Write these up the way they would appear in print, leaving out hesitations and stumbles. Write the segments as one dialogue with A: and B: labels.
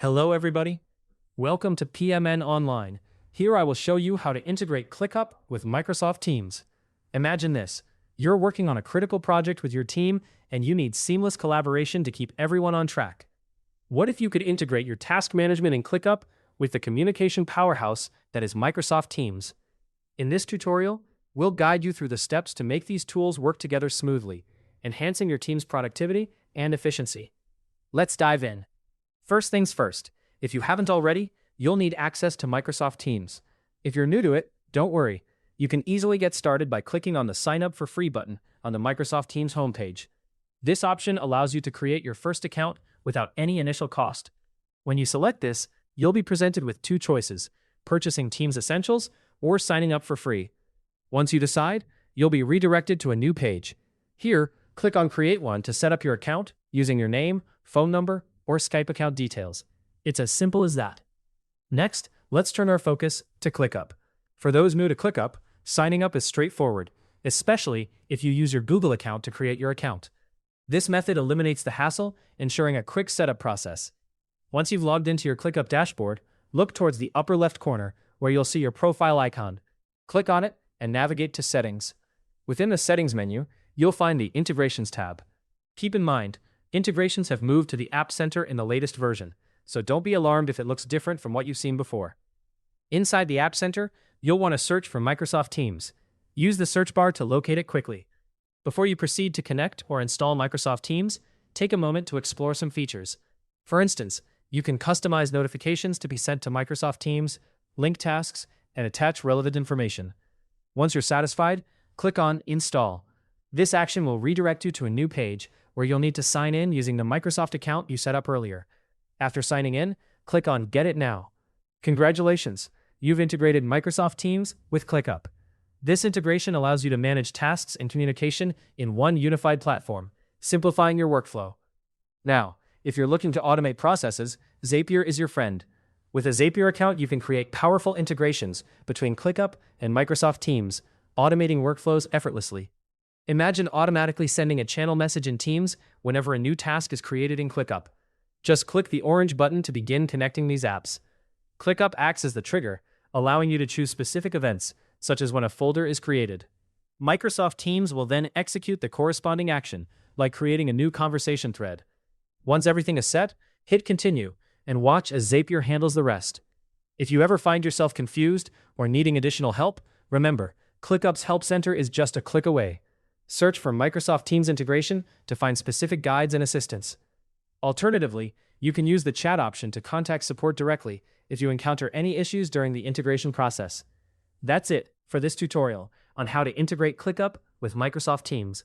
A: Hello everybody. Welcome to PMN Online. Here I will show you how to integrate ClickUp with Microsoft Teams. Imagine this. You're working on a critical project with your team and you need seamless collaboration to keep everyone on track. What if you could integrate your task management in ClickUp with the communication powerhouse that is Microsoft Teams? In this tutorial, we'll guide you through the steps to make these tools work together smoothly, enhancing your team's productivity and efficiency. Let's dive in. First things first, if you haven't already, you'll need access to Microsoft Teams. If you're new to it, don't worry. You can easily get started by clicking on the Sign Up for Free button on the Microsoft Teams homepage. This option allows you to create your first account without any initial cost. When you select this, you'll be presented with two choices: purchasing Teams Essentials or signing up for free. Once you decide, you'll be redirected to a new page. Here, click on Create One to set up your account using your name, phone number, or Skype account details. It's as simple as that. Next, let's turn our focus to ClickUp. For those new to ClickUp, signing up is straightforward, especially if you use your Google account to create your account. This method eliminates the hassle, ensuring a quick setup process. Once you've logged into your ClickUp dashboard, look towards the upper left corner where you'll see your profile icon. Click on it and navigate to Settings. Within the Settings menu, you'll find the Integrations tab. Keep in mind, integrations have moved to the App Center in the latest version, so don't be alarmed if it looks different from what you've seen before. Inside the App Center, you'll want to search for Microsoft Teams. Use the search bar to locate it quickly. Before you proceed to connect or install Microsoft Teams, take a moment to explore some features. For instance, you can customize notifications to be sent to Microsoft Teams, link tasks, and attach relevant information. Once you're satisfied, click on Install. This action will redirect you to a new page where you'll need to sign in using the Microsoft account you set up earlier. After signing in, click on Get It Now. Congratulations! You've integrated Microsoft Teams with ClickUp. This integration allows you to manage tasks and communication in one unified platform, simplifying your workflow. Now, if you're looking to automate processes, Zapier is your friend. With a Zapier account, you can create powerful integrations between ClickUp and Microsoft Teams, automating workflows effortlessly. Imagine automatically sending a channel message in Teams whenever a new task is created in ClickUp. Just click the orange button to begin connecting these apps. ClickUp acts as the trigger, allowing you to choose specific events, such as when a folder is created. Microsoft Teams will then execute the corresponding action, like creating a new conversation thread. Once everything is set, hit Continue, and watch as Zapier handles the rest. If you ever find yourself confused or needing additional help, remember, ClickUp's Help Center is just a click away. Search for Microsoft Teams integration to find specific guides and assistance. Alternatively, you can use the chat option to contact support directly if you encounter any issues during the integration process. That's it for this tutorial on how to integrate ClickUp with Microsoft Teams.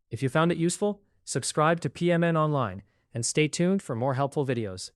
A: If you found it useful, subscribe to PMN Online and stay tuned for more helpful videos.